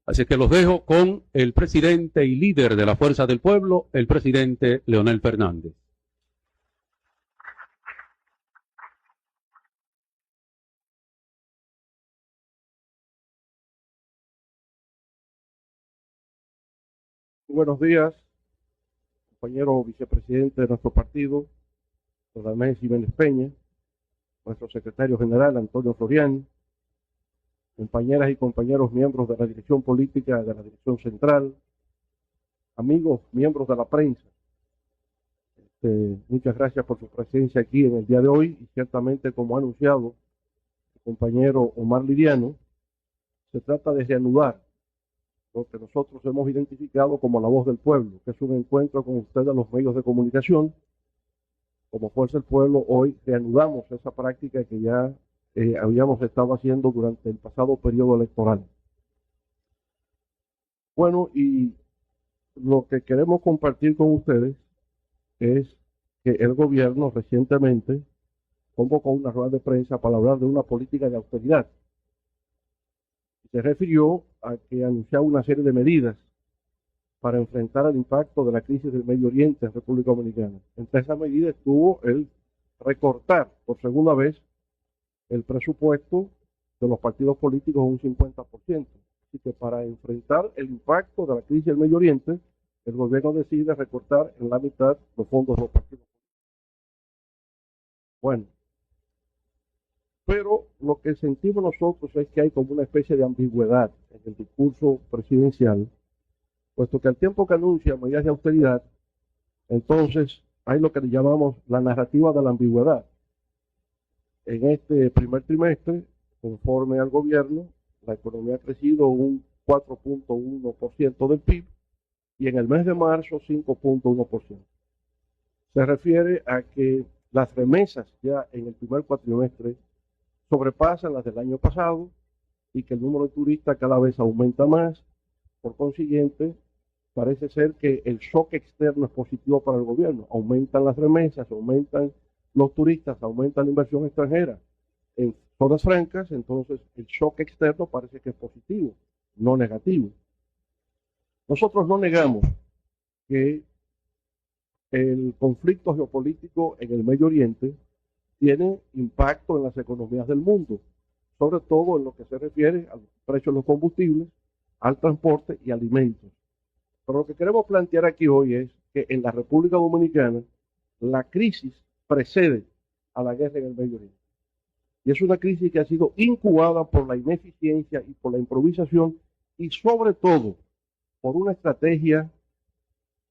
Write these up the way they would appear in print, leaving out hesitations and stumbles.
Así que los dejo con el presidente y líder de la Fuerza del Pueblo, el presidente Leonel Fernández. Buenos días, compañero vicepresidente de nuestro partido, Radamés Jiménez Peña, nuestro secretario general, Antonio Floriani, compañeras y compañeros miembros de la dirección política de la dirección central, amigos, miembros de la prensa. Muchas gracias por su presencia aquí en el día de hoy y ciertamente, como ha anunciado el compañero Omar Liriano, se trata de reanudar lo que nosotros hemos identificado como la voz del pueblo, que es un encuentro con ustedes, los medios de comunicación. Como Fuerza del Pueblo, hoy reanudamos esa práctica que ya habíamos estado haciendo durante el pasado periodo electoral. Bueno, y lo que queremos compartir con ustedes es que el gobierno recientemente convocó una rueda de prensa para hablar de una política de austeridad. Se refirió a que anunciaba una serie de medidas para enfrentar el impacto de la crisis del Medio Oriente en República Dominicana. Entre esas medidas estuvo el recortar por segunda vez el presupuesto de los partidos políticos un 50%. Así que para enfrentar el impacto de la crisis del Medio Oriente, el gobierno decide recortar en la mitad los fondos de los partidos políticos. Bueno, pero lo que sentimos nosotros es que hay como una especie de ambigüedad en el discurso presidencial, puesto que al tiempo que anuncia medidas de austeridad, entonces hay lo que le llamamos la narrativa de la ambigüedad. En este primer trimestre, conforme al gobierno, la economía ha crecido un 4.1% del PIB y en el mes de marzo 5.1%. Se refiere a que las remesas ya en el primer cuatrimestre sobrepasan las del año pasado y que el número de turistas cada vez aumenta más. Por consiguiente, parece ser que el shock externo es positivo para el gobierno. Aumentan las remesas, aumentan los turistas, aumenta la inversión extranjera en zonas francas, entonces el shock externo parece que es positivo, no negativo. Nosotros no negamos que el conflicto geopolítico en el Medio Oriente tiene impacto en las economías del mundo, sobre todo en lo que se refiere a los precios de los combustibles, al transporte y alimentos. Pero lo que queremos plantear aquí hoy es que en la República Dominicana la crisis precede a la guerra en el Medio Oriente. Y es una crisis que ha sido incubada por la ineficiencia y por la improvisación y sobre todo por una estrategia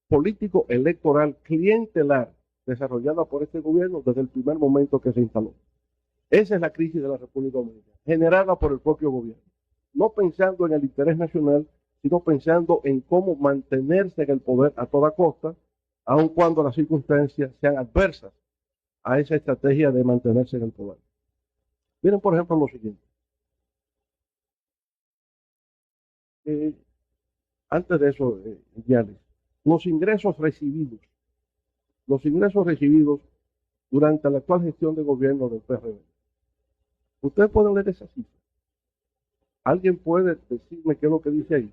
político-electoral clientelar desarrollada por este gobierno desde el primer momento que se instaló. Esa es la crisis de la República Dominicana, generada por el propio gobierno. No pensando en el interés nacional, sino pensando en cómo mantenerse en el poder a toda costa, aun cuando las circunstancias sean adversas a esa estrategia de mantenerse en el poder. Miren, por ejemplo, lo siguiente. Antes de eso, Yales, los ingresos recibidos durante la actual gestión de gobierno del PRD. Ustedes pueden leer esa cifra. ¿Alguien puede decirme qué es lo que dice ahí?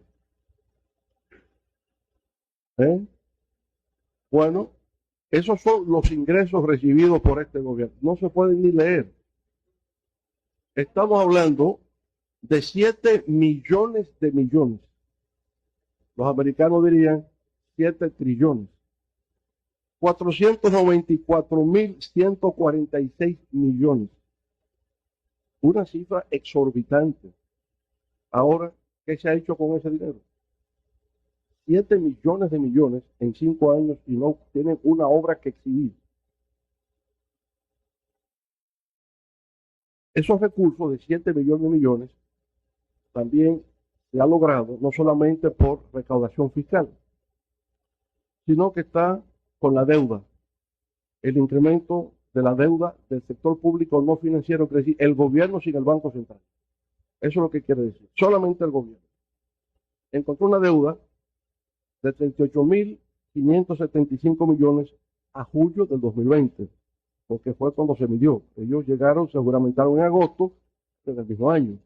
Bueno, esos son los ingresos recibidos por este gobierno. No se pueden ni leer. Estamos hablando de 7 millones de millones. Los americanos dirían 7 trillones. 494.146 millones. Una cifra exorbitante. Ahora, ¿qué se ha hecho con ese dinero? 7 millones de millones en 5 años y no tienen una obra que exhibir. Esos recursos de 7 millones de millones también se ha logrado no solamente por recaudación fiscal, sino que está con la deuda, el incremento de la deuda del sector público no financiero, es decir, el gobierno sin el Banco Central. Eso es lo que quiere decir, solamente el gobierno. Encontró una deuda de 38.575 millones a julio del 2020, porque fue cuando se midió. Ellos llegaron, se juramentaron en agosto del mismo año.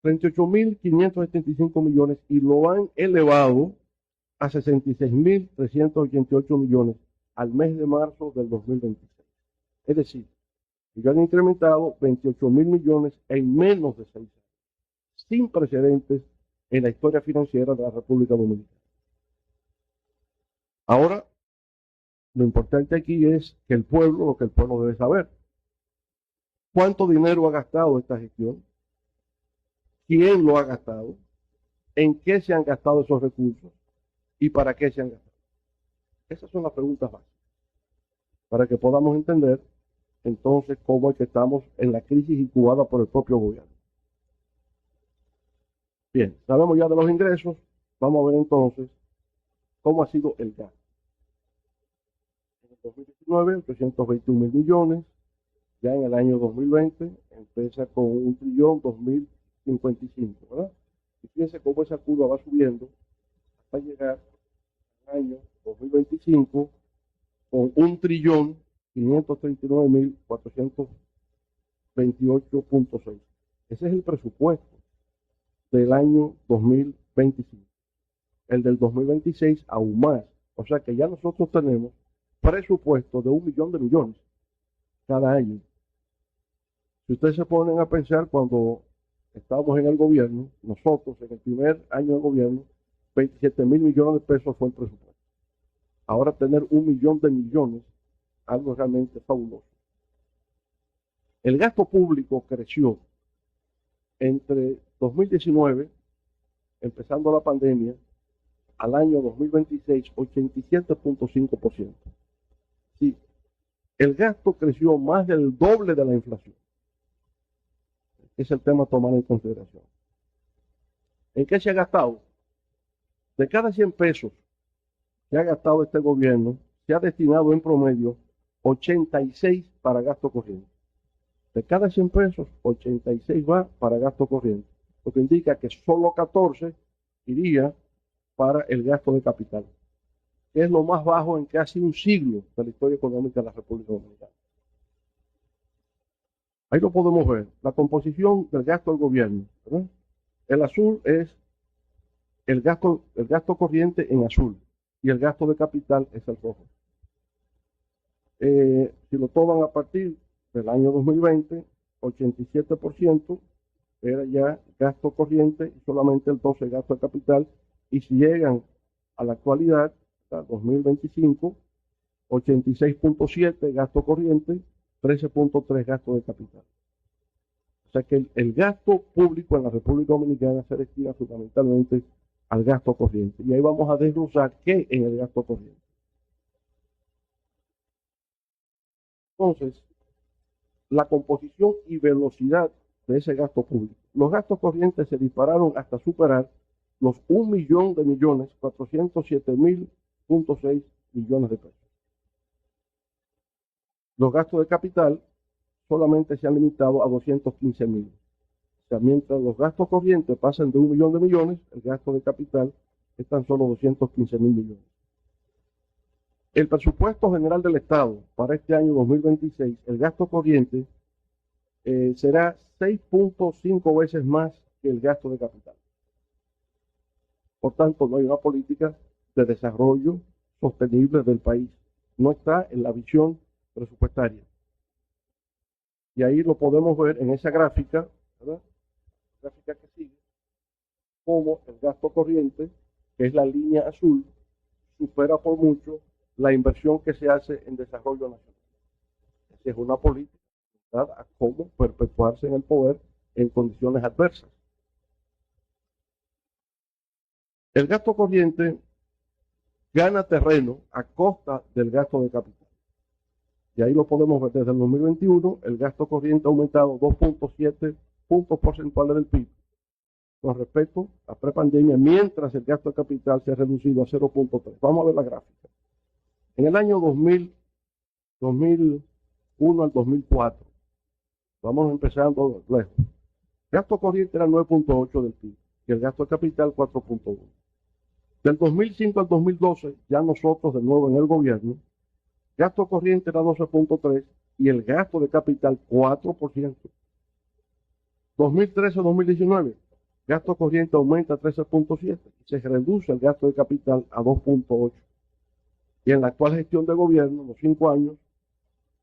38.575 millones y lo han elevado a 66.388 millones al mes de marzo del 2026. Es decir, ellos han incrementado 28.000 millones en menos de 6 años, sin precedentes en la historia financiera de la República Dominicana. Ahora, lo importante aquí es que lo que el pueblo debe saber. ¿Cuánto dinero ha gastado esta gestión? ¿Quién lo ha gastado? ¿En qué se han gastado esos recursos? ¿Y para qué se han gastado? Esas son las preguntas básicas, para que podamos entender entonces cómo es que estamos en la crisis incubada por el propio gobierno. Bien, sabemos ya de los ingresos, vamos a ver entonces cómo ha sido el gasto. En el 2019, 821.000 millones, ya en el año 2020 empieza con 1.000.000.055, ¿verdad? Y fíjense cómo esa curva va subiendo hasta llegar al año 2025 con 1.539.428.6. Ese es el presupuesto del año 2025. El del 2026 aún más. O sea que ya nosotros tenemos presupuesto de 1 millón de millones cada año. Si ustedes se ponen a pensar, cuando estábamos en el gobierno, nosotros en el primer año de gobierno, 27.000 millones de pesos fue el presupuesto. Ahora tener 1 millón de millones, algo realmente fabuloso. El gasto público creció entre 2019, empezando la pandemia, al año 2026, 87.5%. Sí, el gasto creció más del doble de la inflación. Es el tema a tomar en consideración. ¿En qué se ha gastado? De cada 100 pesos que ha gastado este gobierno, se ha destinado en promedio 86 para gasto corriente. De cada 100 pesos, 86 va para gasto corriente, lo que indica que solo 14 iría para el gasto de capital, que es lo más bajo en casi un siglo de la historia económica de la República Dominicana. Ahí lo podemos ver, la composición del gasto del gobierno, ¿verdad? El azul es el gasto corriente en azul y el gasto de capital es el rojo. Si lo toman a partir del año 2020, 87% era ya gasto corriente y solamente el 12% gasto de capital. Y si llegan a la actualidad, hasta 2025, 86.7% gasto corriente, 13.3% gasto de capital. O sea que el gasto público en la República Dominicana se destina fundamentalmente al gasto corriente. Y ahí vamos a desglosar qué en el gasto corriente. Entonces, la composición y velocidad de ese gasto público. Los gastos corrientes se dispararon hasta superar los 1.407.000.6 millones de pesos. Los gastos de capital solamente se han limitado a 215.000. O sea, mientras los gastos corrientes pasan de 1 millón de millones, el gasto de capital es tan solo 215.000 millones. El presupuesto general del Estado para este año 2026, el gasto corriente, será 6.5 veces más que el gasto de capital. Por tanto, no hay una política de desarrollo sostenible del país. No está en la visión presupuestaria. Y ahí lo podemos ver en esa gráfica, ¿verdad? La gráfica que sigue, como el gasto corriente, que es la línea azul, supera por mucho la inversión que se hace en desarrollo nacional. Esa es una política a cómo perpetuarse en el poder en condiciones adversas. El gasto corriente gana terreno a costa del gasto de capital. Y ahí lo podemos ver desde el 2021, el gasto corriente ha aumentado 2.7 puntos porcentuales del PIB con respecto a prepandemia, mientras el gasto de capital se ha reducido a 0.3. Vamos a ver la gráfica. En el año 2001 al 2004, vamos empezando lejos, el gasto corriente era 9.8 del PIB y el gasto de capital 4.1. Del 2005 al 2012, ya nosotros de nuevo en el gobierno, gasto corriente era 12.3 y el gasto de capital 4%. 2013-2019, Gasto corriente aumenta a 13.7 y se reduce el gasto de capital a 2.8. Y en la actual gestión de gobierno, en los 5 años,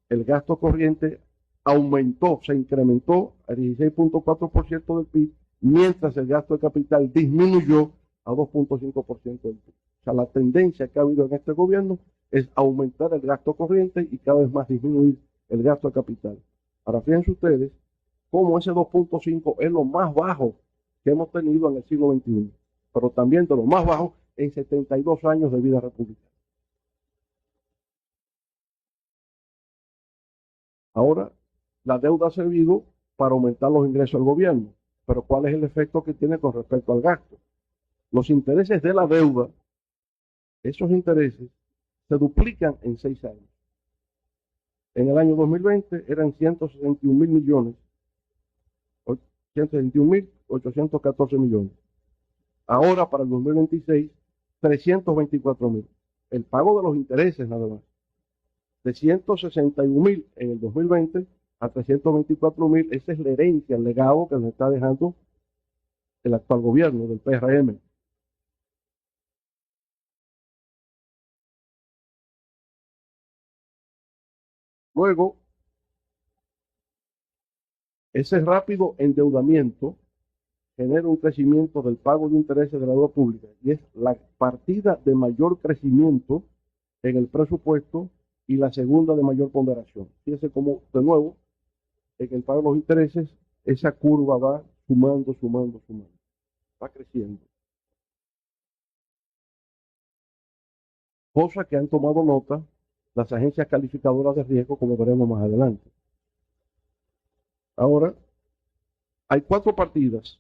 el gasto corriente aumentó, se incrementó a 16.4% del PIB, mientras el gasto de capital disminuyó a 2.5% del PIB. O sea, la tendencia que ha habido en este gobierno es aumentar el gasto corriente y cada vez más disminuir el gasto de capital. Ahora, fíjense ustedes cómo ese 2.5 es lo más bajo que hemos tenido en el siglo XXI, pero también de lo más bajo en 72 años de vida republicana. Ahora, la deuda ha servido para aumentar los ingresos del gobierno, pero ¿cuál es el efecto que tiene con respecto al gasto? Los intereses de la deuda, esos intereses, se duplican en 6 años. En el año 2020 eran 161.000 millones, 161.814 millones. Ahora, para el 2026, 324.000. El pago de los intereses nada más. De 161.000 en el 2020 a 324.000, esa es la herencia, el legado que nos está dejando el actual gobierno del PRM. Luego, ese rápido endeudamiento genera un crecimiento del pago de intereses de la deuda pública y es la partida de mayor crecimiento en el presupuesto y la segunda de mayor ponderación. Fíjense cómo, de nuevo, en el pago de los intereses, esa curva va sumando, va creciendo. Cosa que han tomado nota las agencias calificadoras de riesgo, como veremos más adelante. Ahora, hay cuatro partidas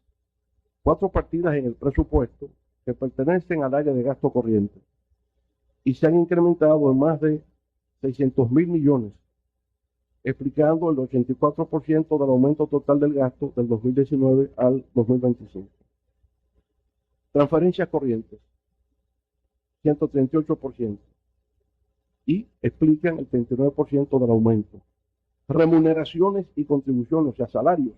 en el presupuesto que pertenecen al área de gasto corriente y se han incrementado en más de 600.000 millones, explicando el 84% del aumento total del gasto del 2019 al 2025. Transferencias corrientes, 138%, y explican el 39% del aumento. Remuneraciones y contribuciones, o sea, salarios,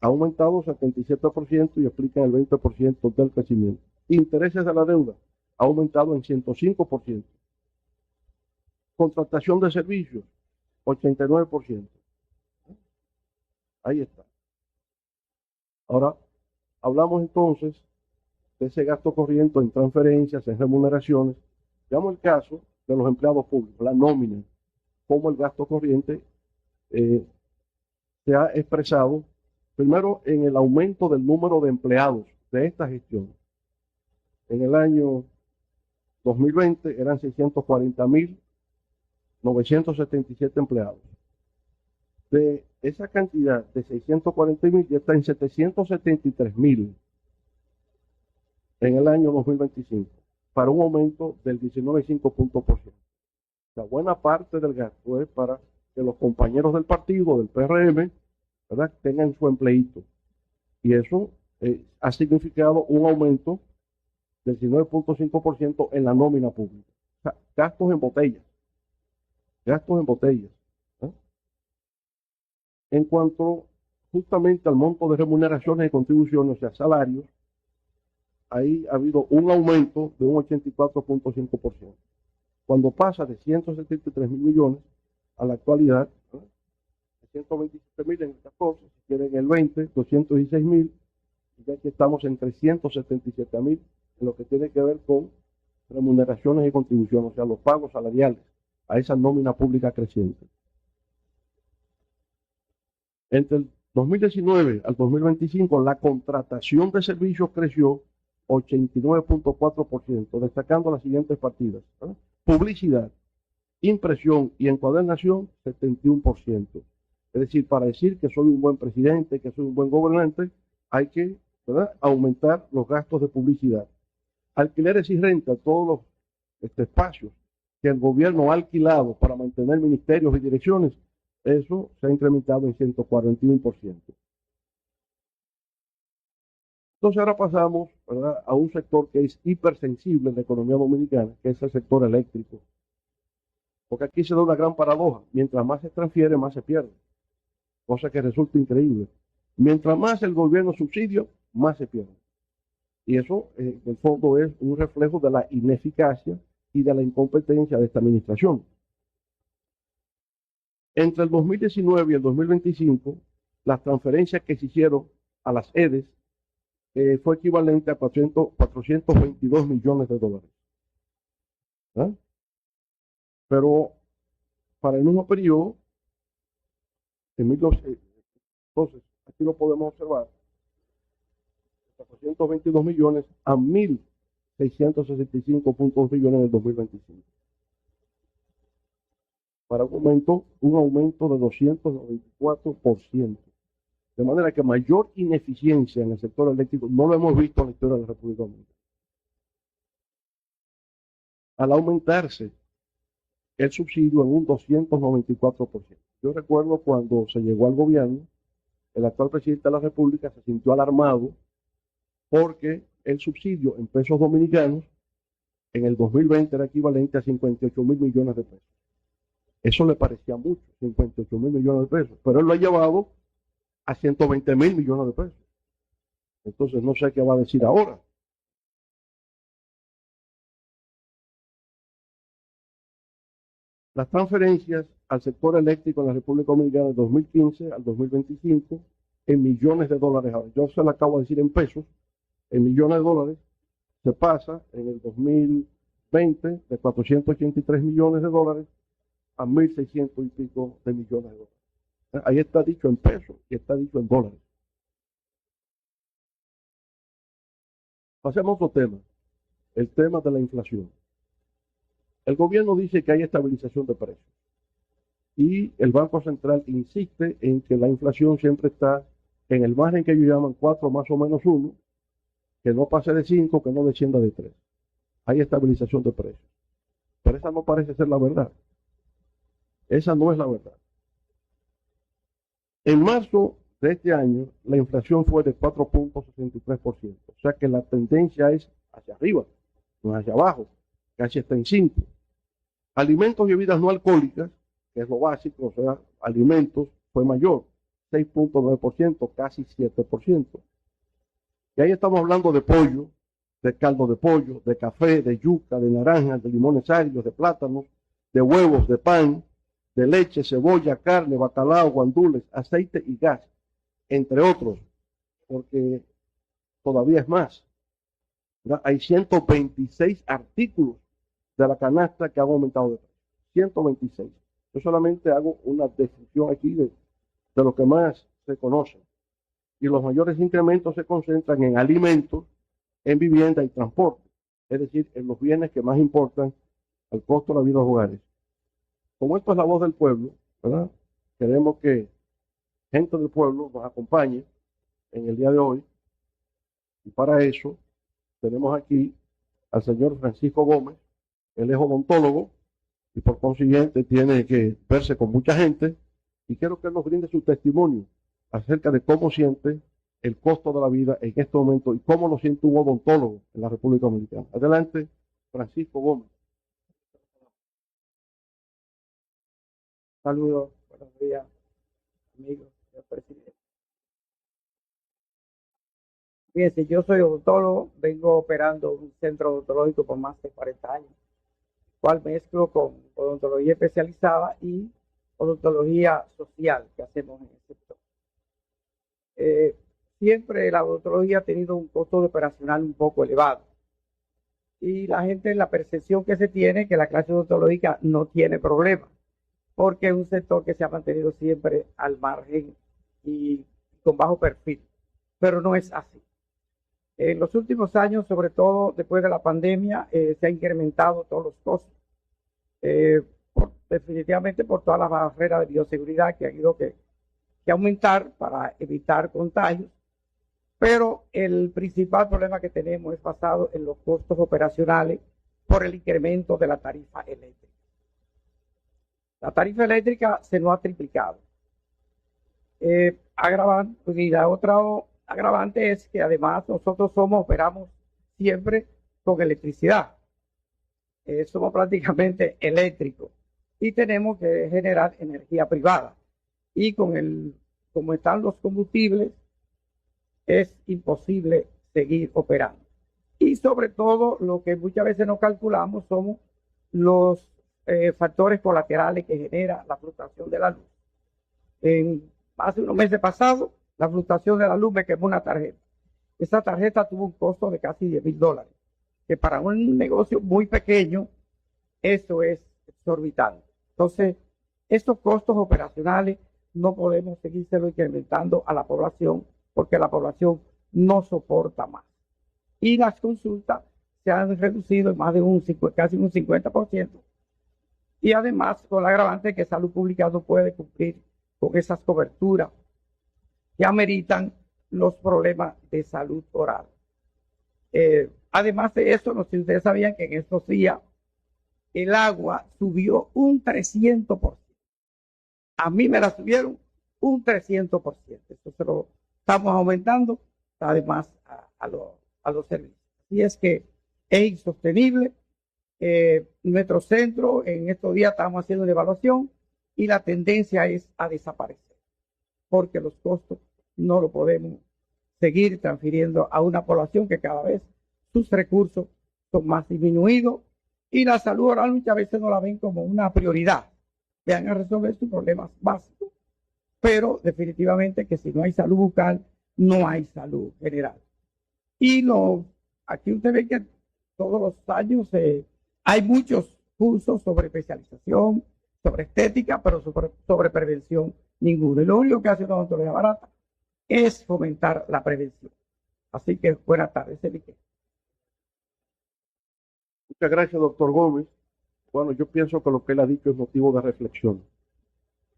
ha aumentado 77% y explican el 20% del crecimiento. Intereses de la deuda, ha aumentado en 105%. Contratación de servicios, 89%. Ahí está. Ahora, hablamos entonces de ese gasto corriente en transferencias, en remuneraciones. Veamos el caso de los empleados públicos, la nómina, cómo el gasto corriente se ha expresado, primero en el aumento del número de empleados de esta gestión. En el año 2020 eran 640.977 empleados. De esa cantidad de 640.000 ya está en 773.000 en el año 2025, para un aumento del 19,5%. La buena parte del gasto es para que los compañeros del partido, del PRM, ¿verdad?, tengan su empleito. Y eso ha significado un aumento del 19,5% en la nómina pública. O sea, gastos en botellas. En cuanto justamente al monto de remuneraciones y contribuciones, o sea, salarios, ahí ha habido un aumento de un 84,5%. Cuando pasa de 173.000 millones a la actualidad, 127.000 en el 14, si quieren el 20, 216.000, ya que estamos en 377.000 en lo que tiene que ver con remuneraciones y contribuciones, o sea, los pagos salariales a esa nómina pública creciente. Entre el 2019 al 2025, la contratación de servicios creció 89,4%, destacando las siguientes partidas, ¿verdad? Publicidad, impresión y encuadernación, 71%. Es decir, para decir que soy un buen presidente, que soy un buen gobernante, hay que, ¿verdad?, aumentar los gastos de publicidad. Alquileres y renta, todos los espacios que el gobierno ha alquilado para mantener ministerios y direcciones, eso se ha incrementado en 141%. Entonces ahora pasamos, ¿verdad?, a un sector que es hipersensible en la economía dominicana, que es el sector eléctrico. Porque aquí se da una gran paradoja. Mientras más se transfiere, más se pierde. Cosa que resulta increíble. Mientras más el gobierno subsidia, más se pierde. Y eso, en el fondo, es un reflejo de la ineficacia y de la incompetencia de esta administración. Entre el 2019 y el 2025, las transferencias que se hicieron a las EDES fue equivalente a 422 millones de dólares. ¿Ah? Pero para el mismo periodo, entonces, aquí lo podemos observar, 422 millones a 1.665.2 millones en el 2025. Para un aumento de 294%. De manera que mayor ineficiencia en el sector eléctrico no lo hemos visto en la historia de la República Dominicana. Al aumentarse el subsidio en un 294%. Yo recuerdo cuando se llegó al gobierno, el actual presidente de la República se sintió alarmado porque el subsidio en pesos dominicanos en el 2020 era equivalente a 58.000 millones de pesos. Eso le parecía mucho, 58.000 millones de pesos, pero él lo ha llevado a 120.000 millones de pesos. Entonces no sé qué va a decir ahora. Las transferencias al sector eléctrico en la República Dominicana de 2015 al 2025 en millones de dólares. Ahora, yo se lo acabo de decir en pesos, en millones de dólares, se pasa en el 2020 de 483 millones de dólares a 1.600 y pico de millones de dólares. Ahí está dicho en pesos y está dicho en dólares. Pasemos a otro tema, el tema de la inflación. El gobierno dice que hay estabilización de precios y el Banco Central insiste en que la inflación siempre está en el margen que ellos llaman 4 más o menos 1, que no pase de 5, que no descienda de 3. Hay estabilización de precios. Pero esa no parece ser la verdad. Esa no es la verdad. En marzo de este año, la inflación fue de 4.63%. O sea que la tendencia es hacia arriba, no hacia abajo. Casi está en 5. Alimentos y bebidas no alcohólicas, que es lo básico, o sea, alimentos, fue mayor, 6.9%, casi 7%. Y ahí estamos hablando de pollo, de caldo de pollo, de café, de yuca, de naranjas, de limones agrios, de plátanos, de huevos, de pan, de leche, cebolla, carne, bacalao, guandules, aceite y gas, entre otros, porque todavía es más. Hay 126 artículos de la canasta que han aumentado de precio. 126. Yo solamente hago una descripción aquí de lo que más se conoce. Y los mayores incrementos se concentran en alimentos, en vivienda y transporte. Es decir, en los bienes que más importan al costo de la vida de los hogares. Como esto es la voz del pueblo, ¿verdad? Queremos que gente del pueblo nos acompañe en el día de hoy. Y para eso tenemos aquí al señor Francisco Gómez. Él es odontólogo y por consiguiente tiene que verse con mucha gente y quiero que él nos brinde su testimonio acerca de cómo siente el costo de la vida en este momento y cómo lo siente un odontólogo en la República Dominicana. Adelante, Francisco Gómez. Saludos, buenos días, amigos, señor presidente. Fíjense, yo soy odontólogo, vengo operando un centro odontológico por más de 40 años, cual mezclo con odontología especializada y odontología social que hacemos en el sector. Siempre la odontología ha tenido un costo operacional un poco elevado y la gente, la percepción que se tiene que la clase odontológica no tiene problema, porque es un sector que se ha mantenido siempre al margen y con bajo perfil, pero no es así. En los últimos años, sobre todo después de la pandemia, se han incrementado todos los costos, definitivamente por todas las barreras de bioseguridad que han ido que aumentar para evitar contagios, pero el principal problema que tenemos es basado en los costos operacionales por el incremento de la tarifa eléctrica. La tarifa eléctrica se nos ha triplicado. Y la otra agravante es que además nosotros operamos siempre con electricidad. Somos prácticamente eléctricos y tenemos que generar energía privada. Y como están los combustibles es imposible seguir operando. Y sobre todo, lo que muchas veces no calculamos son los factores colaterales que genera la fluctuación de la luz. Hace unos meses pasados, la fluctuación de la luz me quemó una tarjeta. Esa tarjeta tuvo un costo de casi $10,000, que para un negocio muy pequeño, eso es exorbitante. Entonces, estos costos operacionales no podemos seguírselo incrementando a la población, porque la población no soporta más. Y las consultas se han reducido en más de casi un 50%. Y además, con la agravante que Salud Pública no puede cumplir con esas coberturas que ameritan los problemas de salud oral. Además de eso, no sé si ustedes sabían que en estos días el agua subió un 300%. A mí me la subieron un 300%. Esto se lo estamos aumentando, además, a los servicios. Y es que es insostenible. Nuestro centro, en estos días estamos haciendo una evaluación y la tendencia es a desaparecer, porque los costos no lo podemos seguir transfiriendo a una población que cada vez sus recursos son más disminuidos y la salud oral muchas veces no la ven como una prioridad. Vean a resolver sus problemas básicos, pero definitivamente que si no hay salud bucal, no hay salud general. Y aquí usted ve que todos los años hay muchos cursos sobre especialización, sobre estética, pero sobre prevención ninguno. Y lo único que hace una odontología barata es fomentar la prevención. Así que buenas tardes, Enrique. Muchas gracias, doctor Gómez. Bueno, yo pienso que lo que él ha dicho es motivo de reflexión.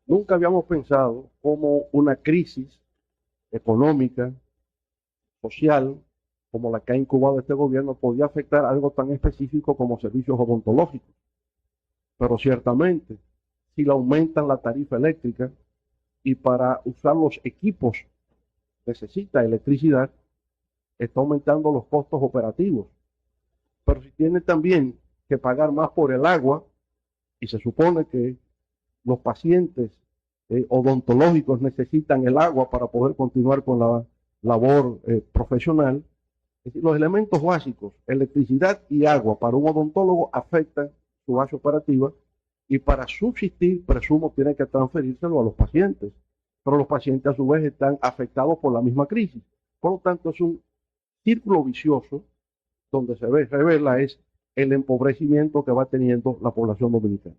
Nunca habíamos pensado cómo una crisis económica, social, como la que ha incubado este gobierno, podía afectar algo tan específico como servicios odontológicos. Pero ciertamente, si le aumentan la tarifa eléctrica y para usar los equipos necesita electricidad, está aumentando los costos operativos. Pero si tiene también que pagar más por el agua, y se supone que los pacientes odontológicos necesitan el agua para poder continuar con la labor profesional, es decir, los elementos básicos, electricidad y agua, para un odontólogo afectan su base operativa y para subsistir, presumo, tiene que transferírselo a los pacientes. Pero los pacientes a su vez están afectados por la misma crisis. Por lo tanto, es un círculo vicioso donde se revela es el empobrecimiento que va teniendo la población dominicana.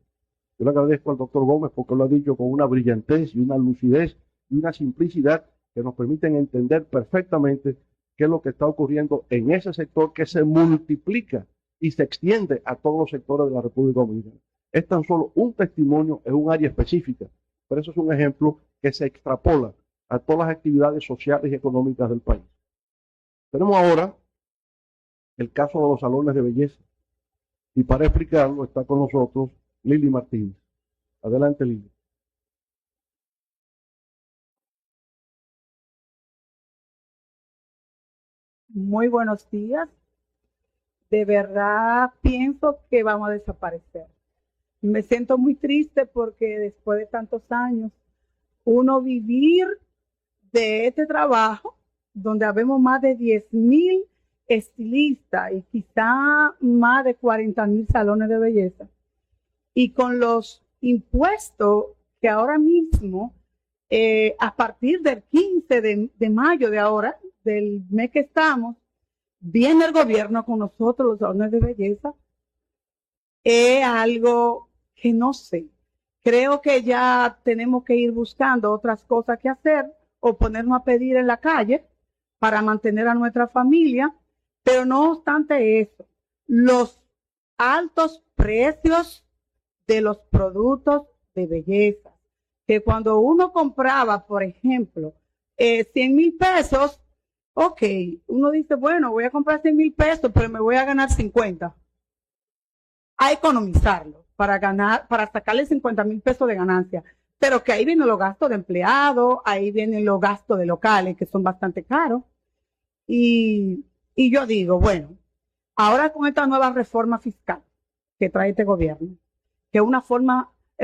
Yo le agradezco al doctor Gómez porque lo ha dicho con una brillantez y una lucidez y una simplicidad que nos permiten entender perfectamente qué es lo que está ocurriendo en ese sector que se multiplica y se extiende a todos los sectores de la República Dominicana. Es tan solo un testimonio en un área específica, pero eso es un ejemplo que se extrapola a todas las actividades sociales y económicas del país. Tenemos ahora el caso de los salones de belleza. Y para explicarlo está con nosotros Lili Martínez. Adelante, Lili. Muy buenos días. De verdad pienso que vamos a desaparecer. Me siento muy triste porque después de tantos años, uno vivir de este trabajo, donde habemos más de 10,000 estilistas y quizá más de 40,000 salones de belleza, y con los impuestos que ahora mismo, a partir del 15 de mayo de ahora, del mes que estamos, viene el gobierno con nosotros, los salones de belleza, es algo que no sé. Creo que ya tenemos que ir buscando otras cosas que hacer o ponernos a pedir en la calle para mantener a nuestra familia, pero no obstante eso, los altos precios de los productos de belleza, que cuando uno compraba, por ejemplo, 100,000 pesos, ok, uno dice, bueno, voy a comprar 100,000 pesos, pero me voy a ganar 50. A economizarlo para sacarle 50,000 pesos de ganancia. Pero que ahí vienen los gastos de empleados, ahí vienen los gastos de locales, que son bastante caros. Y yo digo, bueno, ahora con esta nueva reforma fiscal que trae este gobierno, que es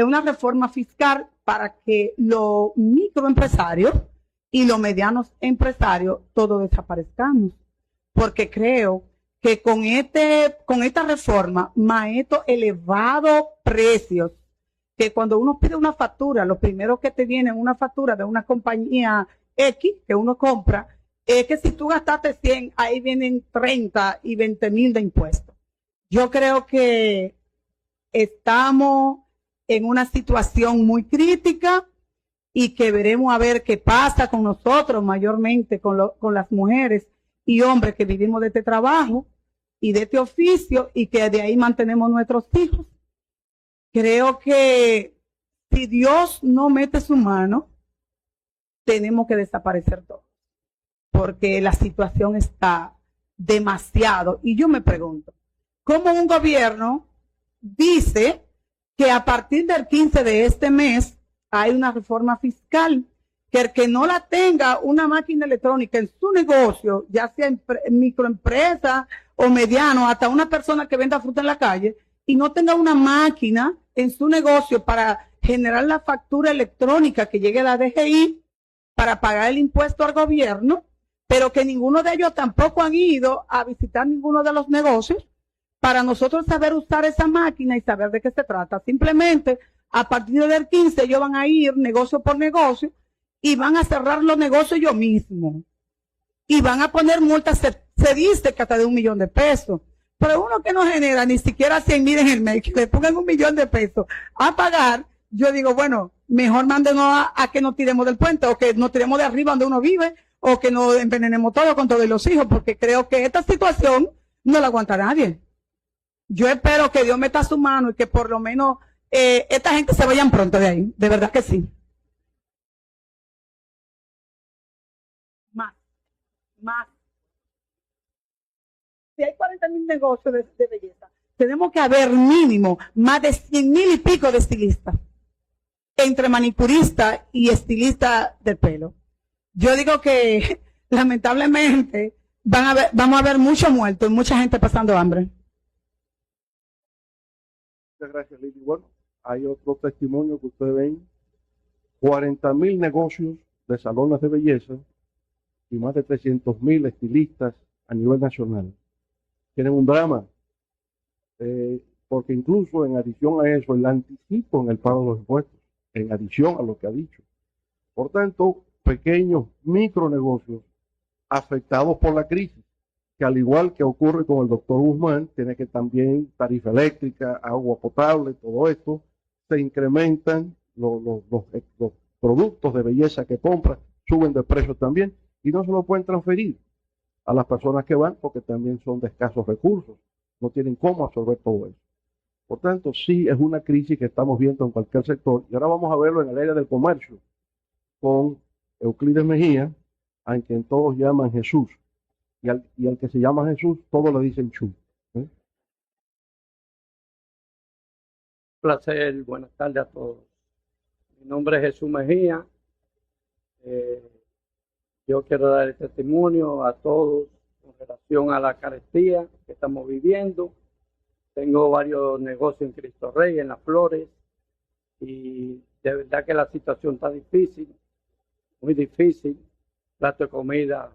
una reforma fiscal para que los microempresarios y los medianos empresarios todos desaparezcamos. Porque creo que con esta reforma, más estos elevados precios, que cuando uno pide una factura, lo primero que te viene es una factura de una compañía X que uno compra, es que si tú gastaste 100, ahí vienen 30 y 20 mil de impuestos. Yo creo que estamos en una situación muy crítica y que veremos a ver qué pasa con nosotros, mayormente con las mujeres y hombres que vivimos de este trabajo y de este oficio y que de ahí mantenemos nuestros hijos. Creo que si Dios no mete su mano, tenemos que desaparecer todos, porque la situación está demasiado. Y yo me pregunto, ¿cómo un gobierno dice que a partir del 15 de este mes hay una reforma fiscal, que el que no la tenga una máquina electrónica en su negocio, ya sea microempresa o mediano, hasta una persona que venda fruta en la calle, y no tenga una máquina en su negocio para generar la factura electrónica que llegue a la DGI para pagar el impuesto al gobierno, pero que ninguno de ellos tampoco han ido a visitar ninguno de los negocios para nosotros saber usar esa máquina y saber de qué se trata. Simplemente, a partir del 15, ellos van a ir negocio por negocio y van a cerrar los negocios ellos mismos. Y van a poner multas, se dice que hasta de $1 millón. Pero uno que no genera ni siquiera 100,000 en el mes, que le pongan $1 millón a pagar, yo digo, bueno, mejor mándenos a que nos tiremos del puente, o que nos tiremos de arriba donde uno vive, o que nos envenenemos todo con todos los hijos, porque creo que esta situación no la aguanta nadie. Yo espero que Dios meta su mano y que por lo menos esta gente se vayan pronto de ahí, de verdad que sí. Más. Si hay 40,000 negocios de belleza, tenemos que haber mínimo más de 100,000 y pico de estilistas, entre manicurista y estilista del pelo. Yo digo que lamentablemente vamos a ver muchos muertos y mucha gente pasando hambre. Muchas gracias, Lili. Bueno, hay otro testimonio que ustedes ven: 40,000 negocios de salones de belleza y más de 300,000 estilistas a nivel nacional. Tienen un drama, porque incluso en adición a eso, el anticipo en el pago de los impuestos, en adición a lo que ha dicho. Por tanto, pequeños micronegocios afectados por la crisis, que al igual que ocurre con el doctor Guzmán, tiene que también tarifa eléctrica, agua potable, todo esto, se incrementan los productos de belleza que compran, suben de precio también, y no se lo pueden transferir a las personas que van, porque también son de escasos recursos, no tienen cómo absorber todo eso. Por tanto, sí es una crisis que estamos viendo en cualquier sector, y ahora vamos a verlo en el área del comercio, con Euclides Mejía, a quien todos llaman Jesús, y al que se llama Jesús, todos le dicen Chu. Placer, buenas tardes a todos. Mi nombre es Jesús Mejía. Yo quiero dar el testimonio a todos con relación a la carestía que estamos viviendo. Tengo varios negocios en Cristo Rey, en Las Flores, y de verdad que la situación está difícil, muy difícil. Plato de comida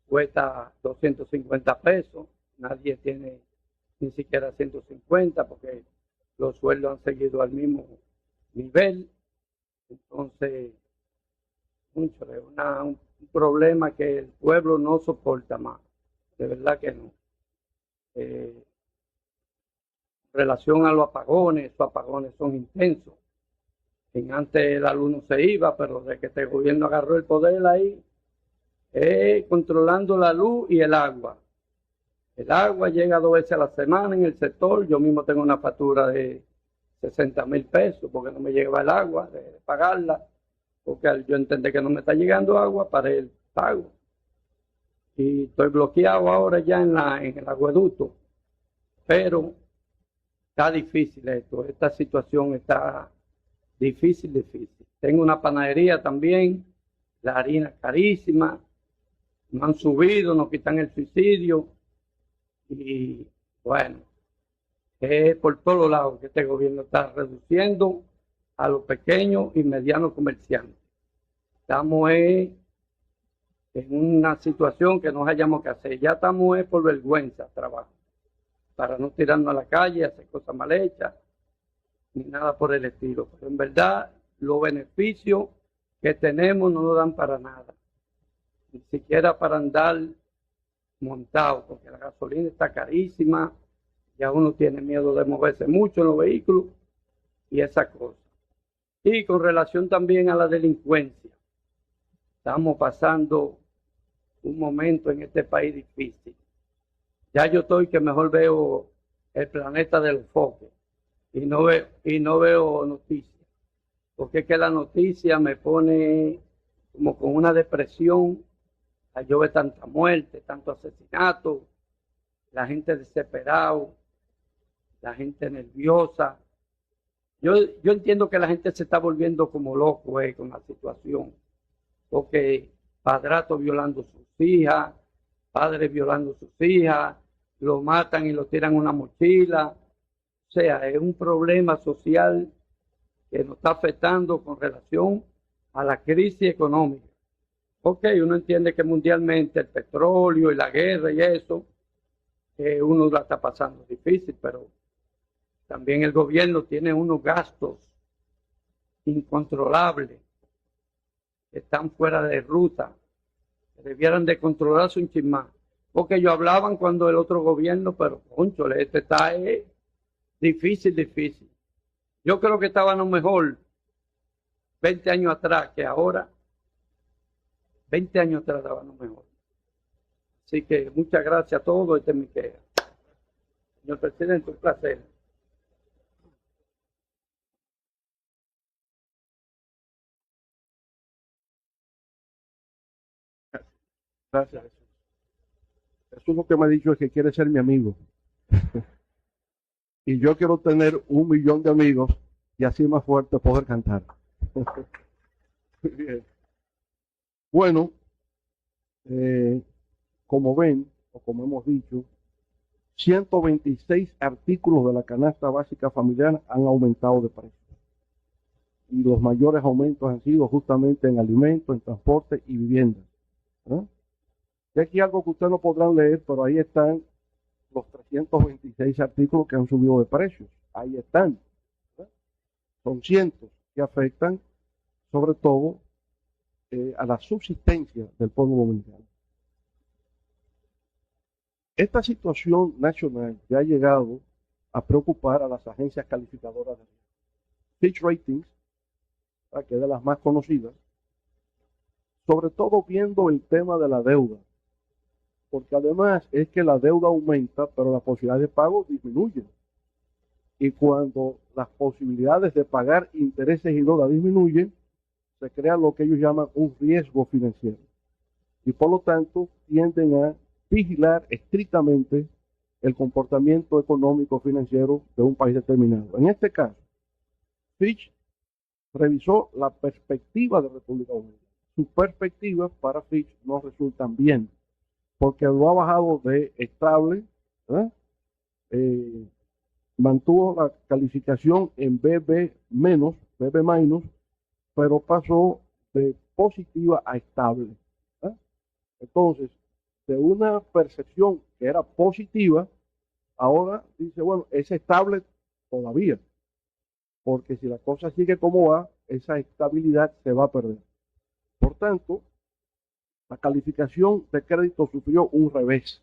cuesta 250 pesos, nadie tiene ni siquiera 150 porque los sueldos han seguido al mismo nivel. Entonces, mucho es un problema que el pueblo no soporta más, de verdad que no. En relación a los apagones son intensos. Antes la luz no se iba, pero desde que este gobierno agarró el poder ahí, controlando la luz y el agua. El agua llega 2 veces a la semana en el sector. Yo mismo tengo una factura de 60,000 pesos porque no me llega el agua, de pagarla, porque al yo entender que no me está llegando agua, para el pago. Y estoy bloqueado ahora ya en el acueducto, pero está difícil esto, esta situación está difícil. Tengo una panadería también, la harina es carísima, no han subido, nos quitan el subsidio, y bueno, es por todos lados que este gobierno está reduciendo a los pequeños y medianos comerciantes. Estamos en una situación que nos hayamos que hacer. Ya estamos por vergüenza trabajo, para no tirarnos a la calle, hacer cosas mal hechas, ni nada por el estilo. Pero en verdad, los beneficios que tenemos no nos dan para nada, ni siquiera para andar montado, porque la gasolina está carísima, ya uno tiene miedo de moverse mucho en los vehículos y esa cosa. Y con relación también a la delincuencia, estamos pasando un momento en este país difícil. Ya yo estoy que mejor veo el planeta de los focos y no veo noticias, porque es que la noticia me pone como con una depresión. Yo veo tanta muerte, tanto asesinato, la gente desesperada, la gente nerviosa. Yo entiendo que la gente se está volviendo como loco con la situación, porque padrastros violando a sus hijas, padres violando a sus hijas, lo matan y lo tiran en una mochila. O sea, es un problema social que nos está afectando con relación a la crisis económica. Ok, uno entiende que mundialmente el petróleo y la guerra y eso, uno la está pasando difícil, pero también el gobierno tiene unos gastos incontrolables que están fuera de ruta, que debieran de controlarse un chin más. Porque ellos hablaban cuando el otro gobierno, pero cónchole, este está difícil. Yo creo que estábamos mejor 20 años atrás que ahora. 20 años atrás estábamos mejor. Así que muchas gracias a todos. Este es mi queja. Señor presidente, un placer. Gracias, Jesús. Jesús lo que me ha dicho es que quiere ser mi amigo. Y yo quiero tener 1 millón de amigos y así más fuerte poder cantar. Bien. Bueno, como ven, o como hemos dicho, 126 artículos de la canasta básica familiar han aumentado de precio. Y los mayores aumentos han sido justamente en alimentos, en transporte y viviendas. Y aquí algo que ustedes no podrán leer, pero ahí están los 326 artículos que han subido de precios. Ahí están. Son cientos que afectan sobre todo a la subsistencia del pueblo dominicano. Esta situación nacional que ha llegado a preocupar a las agencias calificadoras de Fitch Ratings, que es de las más conocidas, sobre todo viendo el tema de la deuda, porque además es que la deuda aumenta, pero las posibilidades de pago disminuyen. Y cuando las posibilidades de pagar intereses y deuda disminuyen, se crea lo que ellos llaman un riesgo financiero. Y por lo tanto, tienden a vigilar estrictamente el comportamiento económico financiero de un país determinado. En este caso, Fitch revisó la perspectiva de República Dominicana. Sus perspectivas para Fitch no resultan bien, porque lo ha bajado de estable, mantuvo la calificación en BB-, pero pasó de positiva a estable. Entonces, de una percepción que era positiva, ahora dice, bueno, es estable todavía, porque si la cosa sigue como va, esa estabilidad se va a perder. Por tanto, la calificación de crédito sufrió un revés.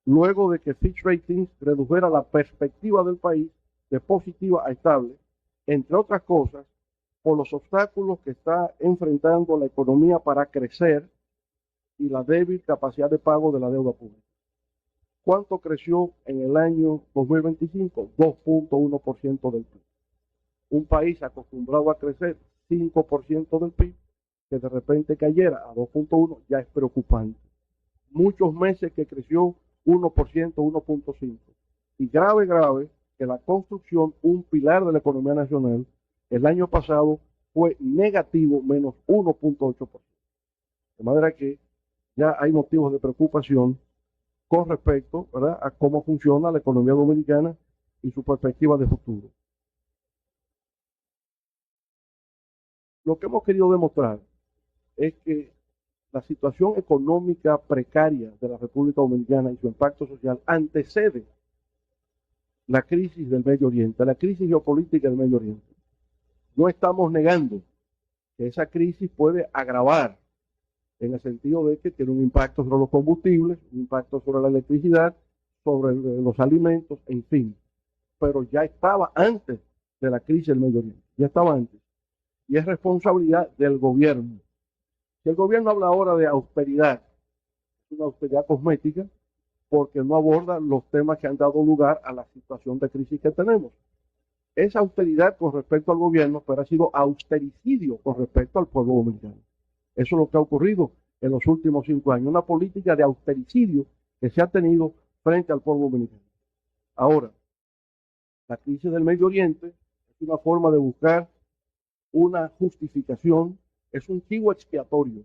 Luego de que Fitch Ratings redujera la perspectiva del país de positiva a estable, entre otras cosas, por los obstáculos que está enfrentando la economía para crecer y la débil capacidad de pago de la deuda pública. ¿Cuánto creció en el año 2025? 2.1% del PIB. Un país acostumbrado a crecer 5% del PIB, que de repente cayera a 2.1, ya es preocupante. Muchos meses que creció 1%, 1.5. Y grave, que la construcción, un pilar de la economía nacional, el año pasado fue negativo, menos 1.8%. De manera que ya hay motivos de preocupación con respecto, ¿verdad?, a cómo funciona la economía dominicana y su perspectiva de futuro. Lo que hemos querido demostrar es que la situación económica precaria de la República Dominicana y su impacto social antecede la crisis del Medio Oriente, la crisis geopolítica del Medio Oriente. No estamos negando que esa crisis puede agravar en el sentido de que tiene un impacto sobre los combustibles, un impacto sobre la electricidad, sobre los alimentos, en fin. Pero ya estaba antes de la crisis del Medio Oriente, ya estaba antes. Y es responsabilidad del gobierno. Si el gobierno habla ahora de austeridad, es una austeridad cosmética, porque no aborda los temas que han dado lugar a la situación de crisis que tenemos. Es austeridad con respecto al gobierno, pero ha sido austericidio con respecto al pueblo dominicano. Eso es lo que ha ocurrido en los últimos 5 años, una política de austericidio que se ha tenido frente al pueblo dominicano. Ahora, la crisis del Medio Oriente es una forma de buscar una justificación, es un chivo expiatorio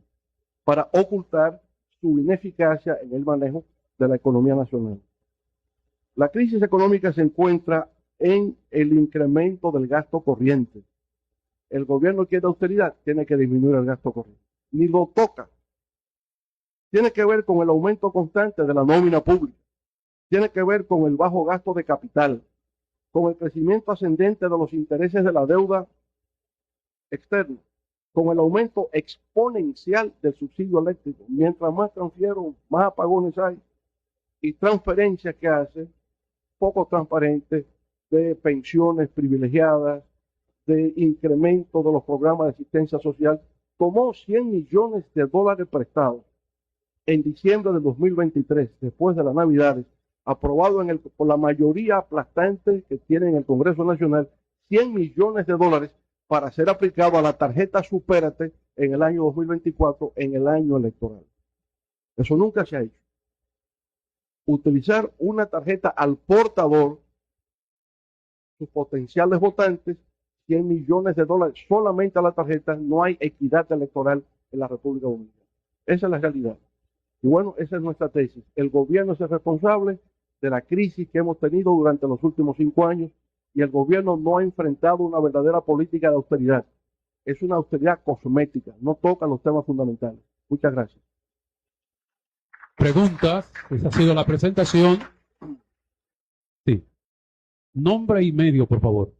para ocultar su ineficacia en el manejo de la economía nacional. La crisis económica se encuentra en el incremento del gasto corriente. El gobierno quiere austeridad, tiene que disminuir el gasto corriente. Ni lo toca. Tiene que ver con el aumento constante de la nómina pública. Tiene que ver con el bajo gasto de capital, con el crecimiento ascendente de los intereses de la deuda externa, con el aumento exponencial del subsidio eléctrico. Mientras más transfiero, más apagones hay y transferencias que hace, poco transparentes, de pensiones privilegiadas, de incremento de los programas de asistencia social. Tomó $100 millones prestados en diciembre de 2023, después de las Navidades, aprobado por la mayoría aplastante que tiene en el Congreso Nacional, $100 millones para ser aplicado a la tarjeta Supérate en el año 2024, en el año electoral. Eso nunca se ha hecho. Utilizar una tarjeta al portador, sus potenciales votantes, $100 millones solamente a la tarjeta, no hay equidad electoral en la República Dominicana. Esa es la realidad. Y bueno, esa es nuestra tesis. El gobierno es el responsable de la crisis que hemos tenido durante los últimos 5 años y el gobierno no ha enfrentado una verdadera política de austeridad. Es una austeridad cosmética, no toca los temas fundamentales. Muchas gracias. Preguntas. Esa ha sido la presentación. Sí. Nombre y medio, por favor.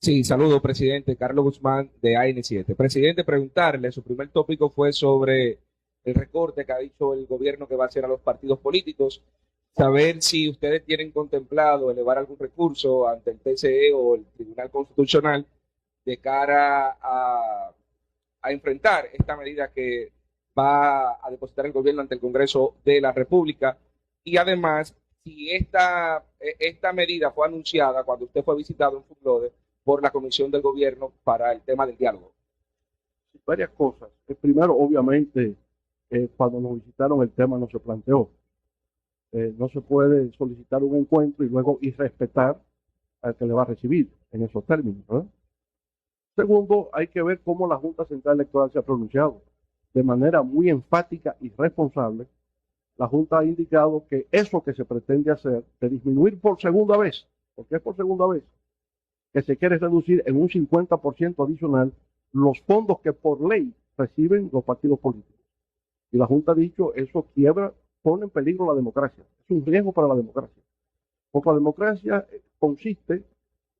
Sí, saludo, presidente. Carlos Guzmán, de AN7. Presidente, preguntarle, su primer tópico fue sobre el recorte que ha dicho el gobierno que va a hacer a los partidos políticos. Saber si ustedes tienen contemplado elevar algún recurso ante el TCE o el Tribunal Constitucional de cara a enfrentar esta medida que va a depositar el gobierno ante el Congreso de la República. Y además, si esta medida fue anunciada cuando usted fue visitado en Fuglode por la Comisión del Gobierno para el tema del diálogo. Varias cosas. Primero, obviamente, cuando nos visitaron el tema no se planteó. No se puede solicitar un encuentro y luego irrespetar al que le va a recibir en esos términos, ¿verdad? Segundo, hay que ver cómo la Junta Central Electoral se ha pronunciado. De manera muy enfática y responsable, la Junta ha indicado que eso que se pretende hacer, de disminuir por segunda vez, porque es por segunda vez, que se quiere reducir en un 50% adicional los fondos que por ley reciben los partidos políticos. Y la Junta ha dicho, eso quiebra, pone en peligro la democracia. Es un riesgo para la democracia. Porque la democracia consiste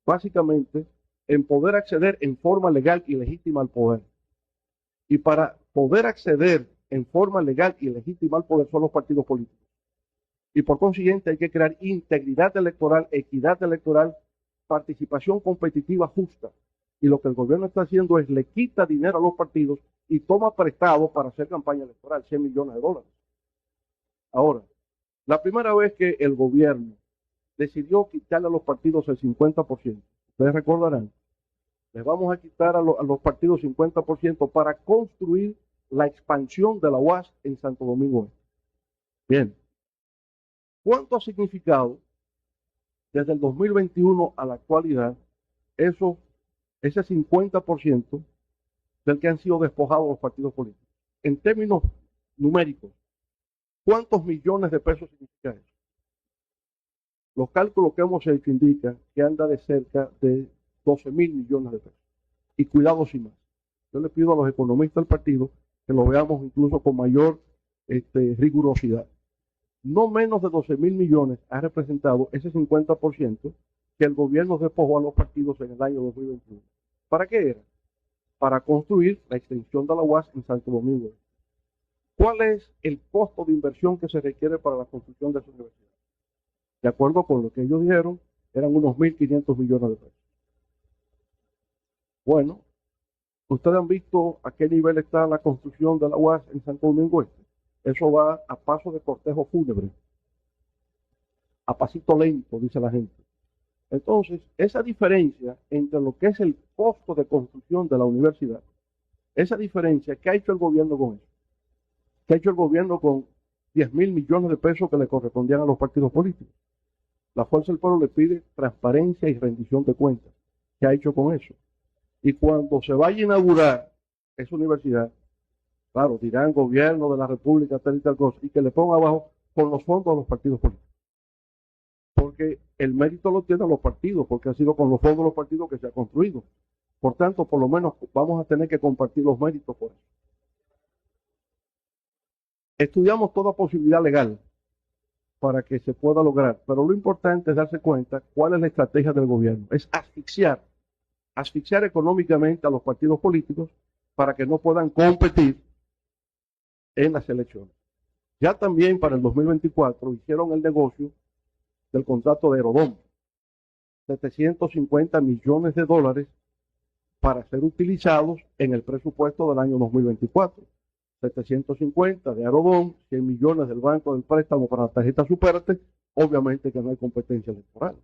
básicamente en poder acceder en forma legal y legítima al poder. Y para poder acceder en forma legal y legítima al poder son los partidos políticos. Y por consiguiente hay que crear integridad electoral, equidad electoral, participación competitiva justa. Y lo que el gobierno está haciendo es le quita dinero a los partidos y toma prestado para hacer campaña electoral, $100 millones. Ahora, la primera vez que el gobierno decidió quitarle a los partidos el 50%, ustedes recordarán, les vamos a quitar a los partidos 50% para construir la expansión de la UAS en Santo Domingo Este. Bien, ¿cuánto ha significado desde el 2021 a la actualidad ese 50% del que han sido despojados los partidos políticos? En términos numéricos, ¿cuántos millones de pesos significa eso? Los cálculos que hemos hecho indican que anda de cerca de 12.000 millones de pesos. Y cuidado sin más. Yo le pido a los economistas del partido que lo veamos incluso con mayor rigurosidad. No menos de 12.000 millones ha representado ese 50% que el gobierno despojó a los partidos en el año 2021. ¿Para qué era? Para construir la extensión de la UAS en Santo Domingo. ¿Cuál es el costo de inversión que se requiere para la construcción de esa universidad? De acuerdo con lo que ellos dijeron, eran unos 1.500 millones de pesos. Bueno, ustedes han visto a qué nivel está la construcción de la UAS en Santo Domingo Este. Eso va a paso de cortejo fúnebre, a pasito lento, dice la gente. Entonces, esa diferencia entre lo que es el costo de construcción de la universidad, esa diferencia, ¿qué ha hecho el gobierno con eso? ¿Qué ha hecho el gobierno con 10.000 millones de pesos que le correspondían a los partidos políticos? La Fuerza del Pueblo le pide transparencia y rendición de cuentas. ¿Qué ha hecho con eso? Y cuando se vaya a inaugurar esa universidad, claro, dirán gobierno de la República, tal y tal cosa, y que le ponga abajo con los fondos de los partidos políticos. Porque el mérito lo tienen los partidos, porque ha sido con los fondos de los partidos que se ha construido. Por tanto, por lo menos vamos a tener que compartir los méritos por eso. Estudiamos toda posibilidad legal para que se pueda lograr, pero lo importante es darse cuenta cuál es la estrategia del gobierno. Es asfixiar económicamente a los partidos políticos para que no puedan competir en las elecciones. Ya también para el 2024 hicieron el negocio del contrato de Aerodón, 750 millones de dólares para ser utilizados en el presupuesto del año 2024. 750 de Aerodón, 100 millones del Banco del Préstamo para la tarjeta Supérate, obviamente que no hay competencia electoral.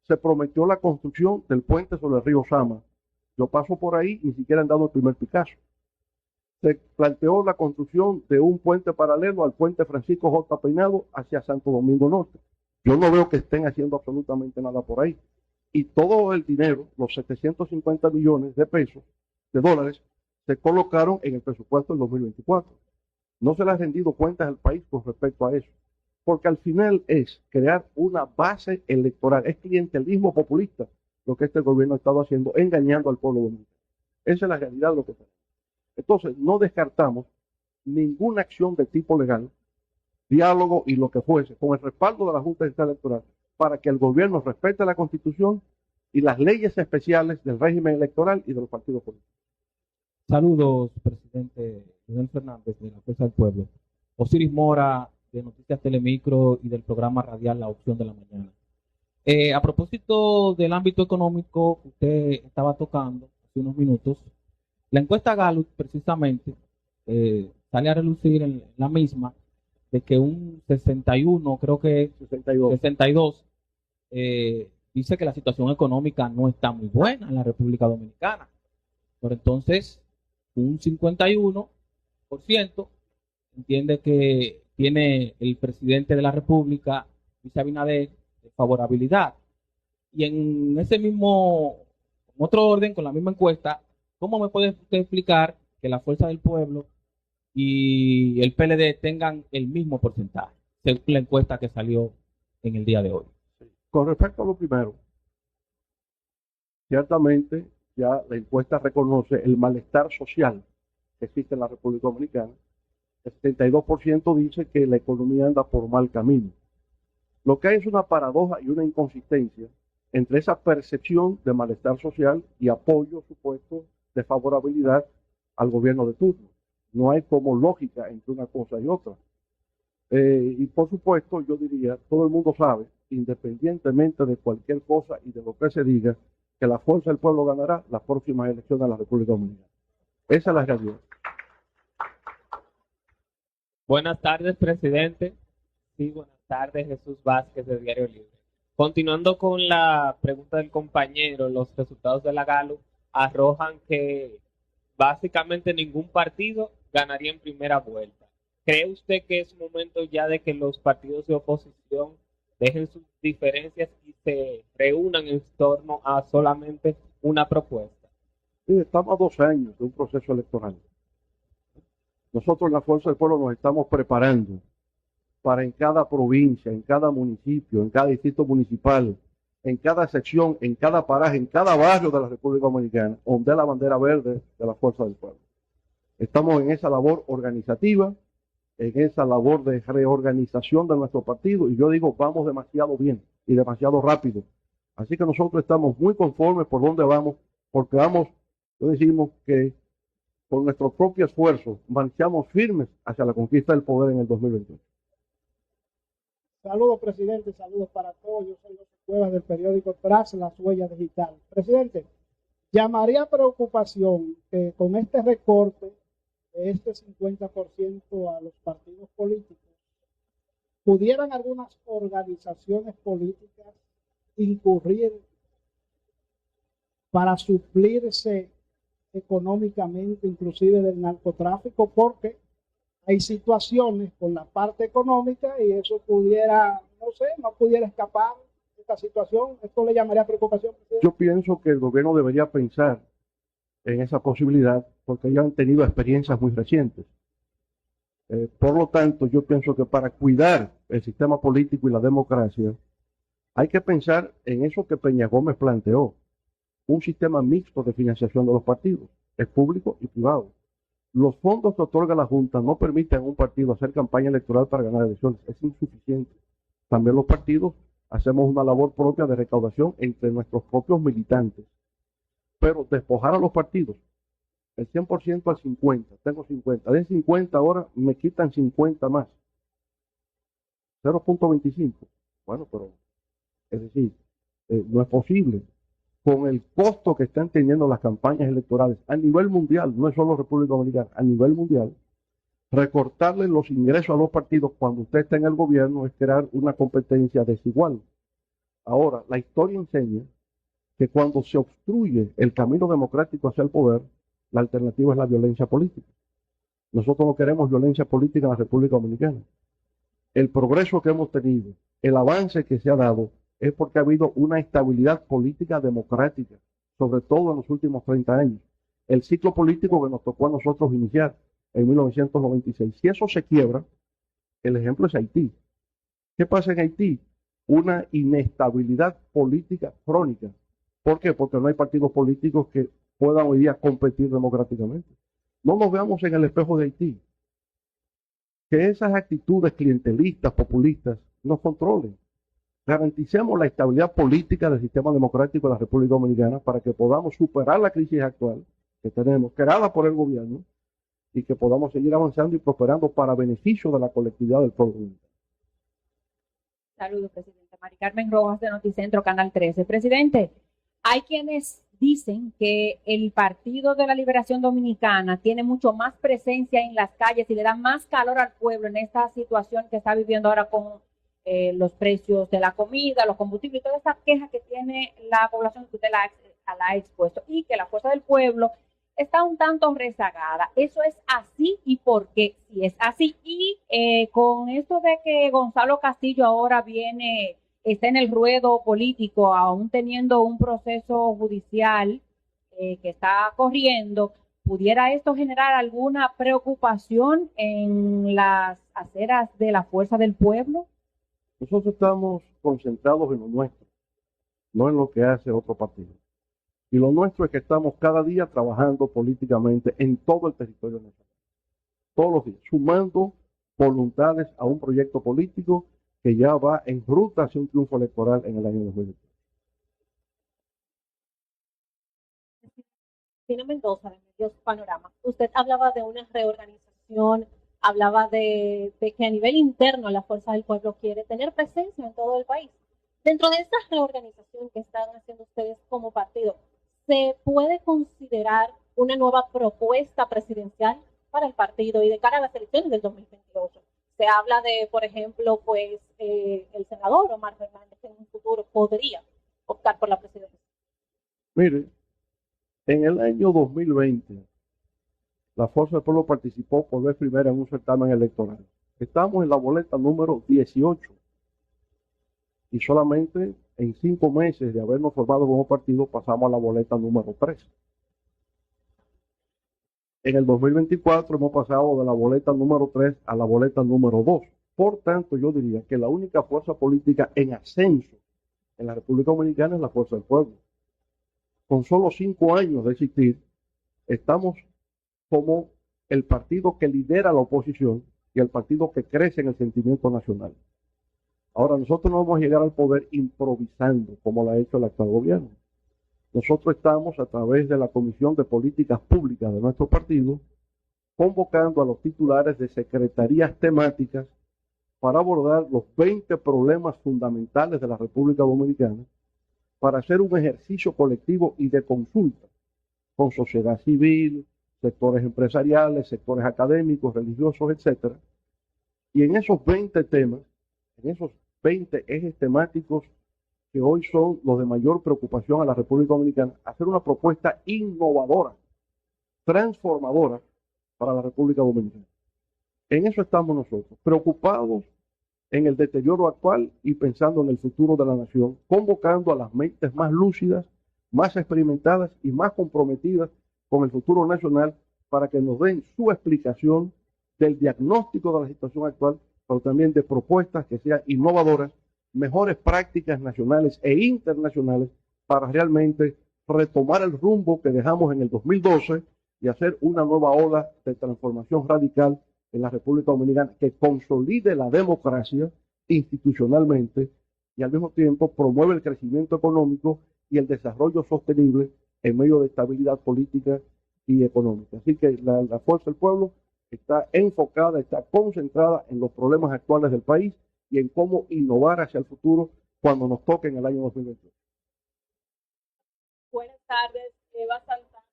Se prometió la construcción del puente sobre el río Sama. Yo paso por ahí y ni siquiera han dado el primer Picasso. Se planteó la construcción de un puente paralelo al puente Francisco J. Peinado hacia Santo Domingo Norte. Yo no veo que estén haciendo absolutamente nada por ahí. Y todo el dinero, los 750 millones de pesos, de dólares, se colocaron en el presupuesto del 2024. No se le ha rendido cuentas al país con respecto a eso. Porque al final es crear una base electoral. Es clientelismo populista lo que este gobierno ha estado haciendo, engañando al pueblo dominicano. Esa es la realidad de lo que tenemos. Entonces, no descartamos ninguna acción de tipo legal, diálogo y lo que fuese, con el respaldo de la Junta Central Electoral, para que el gobierno respete la Constitución y las leyes especiales del régimen electoral y de los partidos políticos. Saludos, presidente Leonel Fernández de la Fuerza del Pueblo. Osiris Mora, de Noticias Telemicro y del programa radial La Opción de la Mañana. A propósito del ámbito económico que usted estaba tocando hace unos minutos, la encuesta Gallup precisamente sale a relucir en la misma de que un 61, creo que 62, dice que la situación económica no está muy buena en la República Dominicana. Por entonces, un 51% entiende que tiene el presidente de la República, Luis Abinader, favorabilidad. Y en ese mismo, en otro orden, con la misma encuesta, ¿cómo me puede usted explicar que la Fuerza del Pueblo y el PLD tengan el mismo porcentaje, según la encuesta que salió en el día de hoy? Con respecto a lo primero, ciertamente ya la encuesta reconoce el malestar social que existe en la República Dominicana. El 72% dice que la economía anda por mal camino. Lo que hay es una paradoja y una inconsistencia entre esa percepción de malestar social y apoyo supuesto de favorabilidad al gobierno de turno. No hay como lógica entre una cosa y otra. Y por supuesto, yo diría, todo el mundo sabe, independientemente de cualquier cosa y de lo que se diga, que la Fuerza del Pueblo ganará las próximas elecciones de la República Dominicana. Esa es la realidad. Buenas tardes, presidente. Sí, buenas tardes, Jesús Vázquez, de Diario Libre. Continuando con la pregunta del compañero, los resultados de la Gallup arrojan que básicamente ningún partido ganaría en primera vuelta. ¿Cree usted que es momento ya de que los partidos de oposición dejen sus diferencias y se reúnan en torno a solamente una propuesta? Sí, estamos a 2 años de un proceso electoral. Nosotros en la Fuerza del Pueblo nos estamos preparando para en cada provincia, en cada municipio, en cada distrito municipal, en cada sección, en cada paraje, en cada barrio de la República Dominicana, ondear la bandera verde de la Fuerza del Pueblo. Estamos en esa labor organizativa, en esa labor de reorganización de nuestro partido, y yo digo, vamos demasiado bien y demasiado rápido. Así que nosotros estamos muy conformes por dónde vamos, porque vamos, yo decimos que con nuestro propio esfuerzo marchamos firmes hacia la conquista del poder en el 2028. Saludos, presidente, saludos para todos. Yo soy José Cuevas del periódico Tras las Huellas Digital. Presidente, llamaría preocupación que con este recorte de este 50% a los partidos políticos, pudieran algunas organizaciones políticas incurrir para suplirse económicamente, inclusive del narcotráfico, porque hay situaciones con la parte económica y eso pudiera, no sé, no pudiera escapar de esta situación. ¿Esto le llamaría preocupación, presidente? Yo pienso que el gobierno debería pensar en esa posibilidad porque ya han tenido experiencias muy recientes. Por lo tanto, yo pienso que para cuidar el sistema político y la democracia, hay que pensar en eso que Peña Gómez planteó, un sistema mixto de financiación de los partidos, es público y privado. Los fondos que otorga la Junta no permiten a un partido hacer campaña electoral para ganar elecciones, es insuficiente. También los partidos hacemos una labor propia de recaudación entre nuestros propios militantes, pero despojar a los partidos, el 100% al 50, tengo 50, de 50 ahora me quitan 50 más, 0.25, bueno, pero es decir, no es posible. Con el costo que están teniendo las campañas electorales a nivel mundial, no es solo República Dominicana, a nivel mundial, recortarle los ingresos a los partidos cuando usted está en el gobierno es crear una competencia desigual. Ahora, la historia enseña que cuando se obstruye el camino democrático hacia el poder, la alternativa es la violencia política. Nosotros no queremos violencia política en la República Dominicana. El progreso que hemos tenido, el avance que se ha dado, es porque ha habido una estabilidad política democrática, sobre todo en los últimos 30 años. El ciclo político que nos tocó a nosotros iniciar en 1996. Si eso se quiebra, el ejemplo es Haití. ¿Qué pasa en Haití? Una inestabilidad política crónica. ¿Por qué? Porque no hay partidos políticos que puedan hoy día competir democráticamente. No nos veamos en el espejo de Haití. Que esas actitudes clientelistas, populistas, nos controlen. Garanticemos la estabilidad política del sistema democrático de la República Dominicana para que podamos superar la crisis actual que tenemos, creada por el gobierno, y que podamos seguir avanzando y prosperando para beneficio de la colectividad del pueblo dominicano. Saludos, presidente. Mari Carmen Rojas de Noticentro, Canal 13. Presidente, hay quienes dicen que el Partido de la Liberación Dominicana tiene mucho más presencia en las calles y le da más calor al pueblo en esta situación que está viviendo ahora con los precios de la comida, los combustibles y toda esa queja que tiene la población que usted la ha expuesto, y que la fuerza del pueblo está un tanto rezagada. ¿Eso es así y por qué? Si es así, y con esto de que Gonzalo Castillo ahora está en el ruedo político, aún teniendo un proceso judicial que está corriendo, ¿pudiera esto generar alguna preocupación en las aceras de la fuerza del pueblo? Nosotros estamos concentrados en lo nuestro, no en lo que hace otro partido. Y lo nuestro es que estamos cada día trabajando políticamente en todo el territorio nacional. Todos los días, sumando voluntades a un proyecto político que ya va en ruta hacia un triunfo electoral en el año 2020. Tina Mendoza, de Medios Panorama. Usted hablaba de una reorganización, hablaba de que a nivel interno la Fuerza del Pueblo quiere tener presencia en todo el país. Dentro de esta reorganización que están haciendo ustedes como partido, ¿se puede considerar una nueva propuesta presidencial para el partido y de cara a las elecciones del 2028? Se habla de, por ejemplo, pues el senador Omar Fernández en un futuro podría optar por la presidencia. Mire, en el año 2020, la Fuerza del Pueblo participó por vez primera en un certamen electoral. Estamos en la boleta número 18 y solamente en 5 meses de habernos formado como partido pasamos a la boleta número 3. En el 2024 hemos pasado de la boleta número 3 a la boleta número 2. Por tanto, yo diría que la única fuerza política en ascenso en la República Dominicana es la Fuerza del Pueblo. Con solo 5 años de existir, estamos como el partido que lidera la oposición y el partido que crece en el sentimiento nacional. Ahora, nosotros no vamos a llegar al poder improvisando, como lo ha hecho el actual gobierno. Nosotros estamos, a través de la Comisión de Políticas Públicas de nuestro partido, convocando a los titulares de secretarías temáticas para abordar los 20 problemas fundamentales de la República Dominicana, para hacer un ejercicio colectivo y de consulta con sociedad civil, sectores empresariales, sectores académicos, religiosos, etcétera. Y en esos 20 temas, en esos 20 ejes temáticos que hoy son los de mayor preocupación a la República Dominicana, hacer una propuesta innovadora, transformadora para la República Dominicana. En eso estamos nosotros, preocupados en el deterioro actual y pensando en el futuro de la nación, convocando a las mentes más lúcidas, más experimentadas y más comprometidas con el futuro nacional para que nos den su explicación del diagnóstico de la situación actual, pero también de propuestas que sean innovadoras, mejores prácticas nacionales e internacionales para realmente retomar el rumbo que dejamos en el 2012 y hacer una nueva ola de transformación radical en la República Dominicana que consolide la democracia institucionalmente y al mismo tiempo promueve el crecimiento económico y el desarrollo sostenible en medio de estabilidad política y económica. Así que la Fuerza del Pueblo está enfocada, está concentrada en los problemas actuales del país y en cómo innovar hacia el futuro cuando nos toque en el año 2021. Buenas tardes, Eva Santana.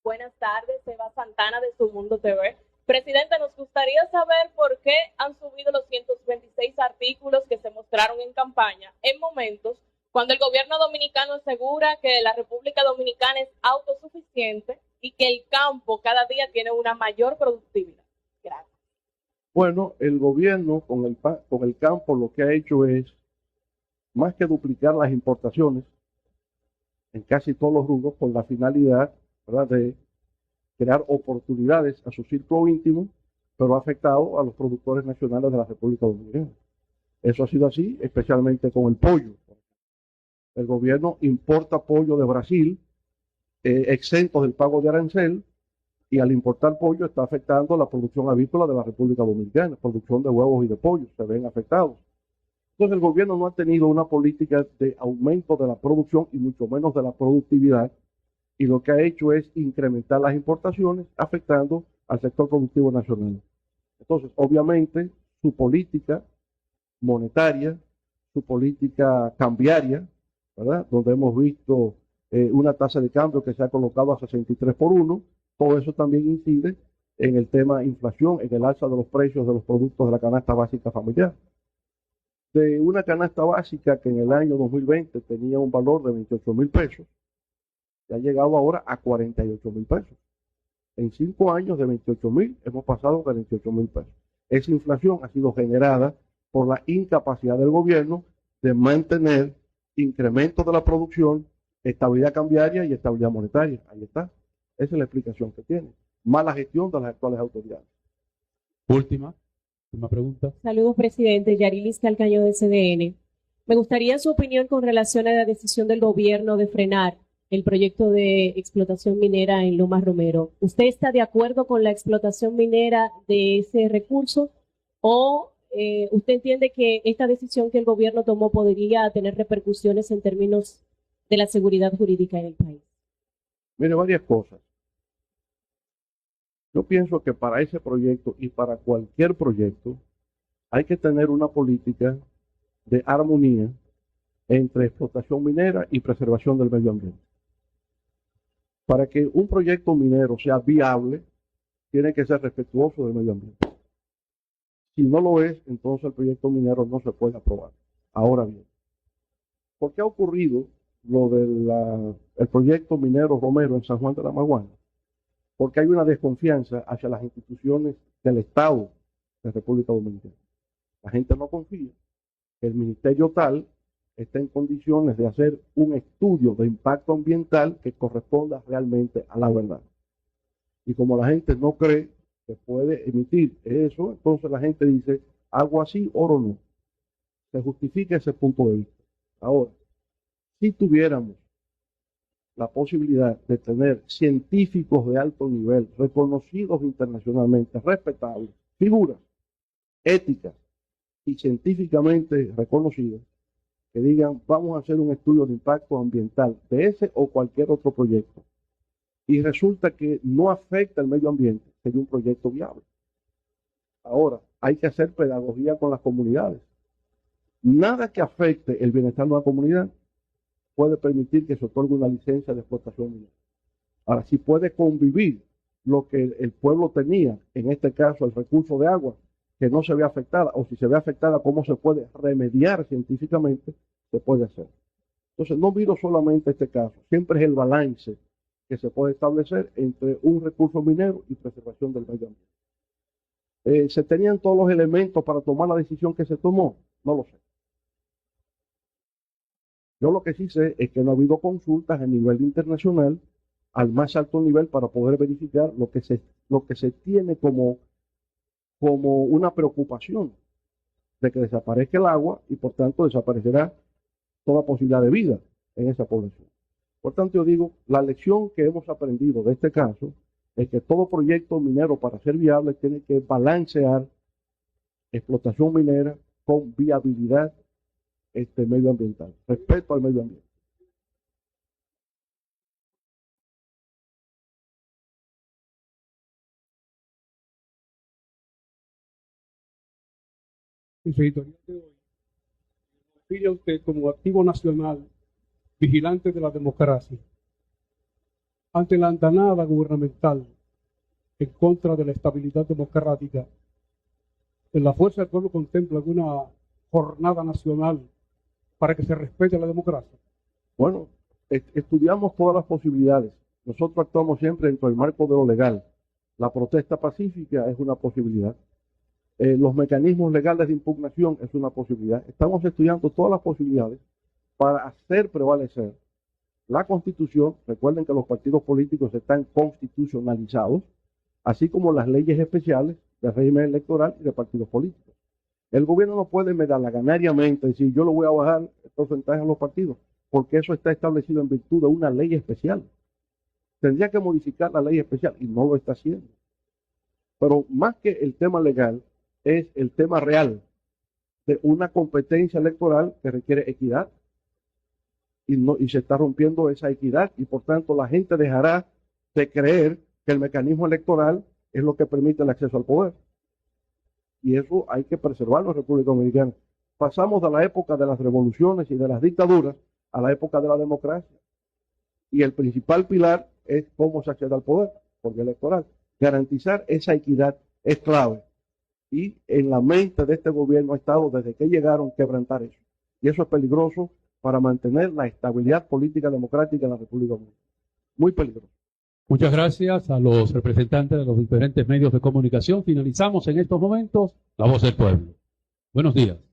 Buenas tardes, Eva Santana de Su Mundo TV. Presidente, nos gustaría saber por qué han subido los 126 artículos que se mostraron en campaña en momentos cuando el gobierno dominicano asegura que la República Dominicana es autosuficiente y que el campo cada día tiene una mayor productividad. Gracias. Bueno, el gobierno con el campo lo que ha hecho es, más que duplicar las importaciones en casi todos los rubros, con la finalidad, ¿verdad?, de crear oportunidades a su círculo íntimo, pero ha afectado a los productores nacionales de la República Dominicana. Eso ha sido así, especialmente con el pollo. El gobierno importa pollo de Brasil, exentos del pago de arancel, y al importar pollo está afectando la producción avícola de la República Dominicana, producción de huevos y de pollo, se ven afectados. Entonces el gobierno no ha tenido una política de aumento de la producción y mucho menos de la productividad, y lo que ha hecho es incrementar las importaciones, afectando al sector productivo nacional. Entonces, obviamente, su política monetaria, su política cambiaria, ¿verdad?, donde hemos visto una tasa de cambio que se ha colocado a 63 por 1, todo eso también incide en el tema inflación, en el alza de los precios de los productos de la canasta básica familiar. De una canasta básica que en el año 2020 tenía un valor de 28,000 pesos, ha llegado ahora a 48,000 pesos. En 5 años de 28,000 hemos pasado de 28,000 pesos. Esa inflación ha sido generada por la incapacidad del gobierno de mantener incremento de la producción, estabilidad cambiaria y estabilidad monetaria. Ahí está. Esa es la explicación que tiene. Mala gestión de las actuales autoridades. Última pregunta. Saludos, presidente. Yarilis Calcaño de CDN. Me gustaría su opinión con relación a la decisión del gobierno de frenar el proyecto de explotación minera en Lomas Romero. ¿Usted está de acuerdo con la explotación minera de ese recurso o usted entiende que esta decisión que el gobierno tomó podría tener repercusiones en términos de la seguridad jurídica en el país? Mire, varias cosas. Yo pienso que para ese proyecto y para cualquier proyecto hay que tener una política de armonía entre explotación minera y preservación del medio ambiente. Para que un proyecto minero sea viable, tiene que ser respetuoso del medio ambiente. Si no lo es, entonces el proyecto minero no se puede aprobar. Ahora bien, ¿por qué ha ocurrido lo del proyecto minero Romero en San Juan de la Maguana? Porque hay una desconfianza hacia las instituciones del Estado de República Dominicana. La gente no confía que el ministerio tal está en condiciones de hacer un estudio de impacto ambiental que corresponda realmente a la verdad. Y como la gente no cree que puede emitir eso, entonces la gente dice, agua sí, oro no. Se justifica ese punto de vista. Ahora, si tuviéramos la posibilidad de tener científicos de alto nivel, reconocidos internacionalmente, respetables, figuras éticas y científicamente reconocidas, que digan, vamos a hacer un estudio de impacto ambiental de ese o cualquier otro proyecto, y resulta que no afecta al medio ambiente, sería un proyecto viable. Ahora, hay que hacer pedagogía con las comunidades. Nada que afecte el bienestar de una comunidad puede permitir que se otorgue una licencia de explotación minera. Ahora, si puede convivir lo que el pueblo tenía, en este caso el recurso de agua, que no se ve afectada, o si se ve afectada, cómo se puede remediar científicamente, se puede hacer. Entonces, no miro solamente este caso, siempre es el balance que se puede establecer entre un recurso minero y preservación del medio ambiente. ¿Se tenían todos los elementos para tomar la decisión que se tomó? No lo sé. Yo lo que sí sé es que no ha habido consultas a nivel internacional al más alto nivel para poder verificar lo que se tiene como una preocupación de que desaparezca el agua y por tanto desaparecerá toda posibilidad de vida en esa población. Por tanto, yo digo, la lección que hemos aprendido de este caso es que todo proyecto minero, para ser viable, tiene que balancear explotación minera con viabilidad medioambiental, respeto al medio ambiente. En su editorial de hoy, define a usted como activo nacional, vigilante de la democracia. Ante la andanada gubernamental en contra de la estabilidad democrática, ¿en la Fuerza del Pueblo contempla alguna jornada nacional para que se respete la democracia? Bueno, estudiamos todas las posibilidades. Nosotros actuamos siempre dentro del marco de lo legal. La protesta pacífica es una posibilidad. Los mecanismos legales de impugnación es una posibilidad. Estamos estudiando todas las posibilidades para hacer prevalecer la Constitución. Recuerden que los partidos políticos están constitucionalizados, así como las leyes especiales del régimen electoral y de partidos políticos. El gobierno no puede medalaganariamente decir yo le voy a bajar el porcentaje a los partidos, porque eso está establecido en virtud de una ley especial. Tendría que modificar la ley especial y no lo está haciendo. Pero más que el tema legal, es el tema real de una competencia electoral que requiere equidad y se está rompiendo esa equidad y por tanto la gente dejará de creer que el mecanismo electoral es lo que permite el acceso al poder. Y eso hay que preservarlo en República Dominicana. Pasamos de la época de las revoluciones y de las dictaduras a la época de la democracia. Y el principal pilar es cómo se accede al poder, por vía electoral. Garantizar esa equidad es clave. Y en la mente de este gobierno ha estado, desde que llegaron, quebrantar eso. Y eso es peligroso para mantener la estabilidad política democrática en la República Dominicana. Muy peligroso. Muchas gracias a los representantes de los diferentes medios de comunicación. Finalizamos en estos momentos La Voz del Pueblo. Buenos días.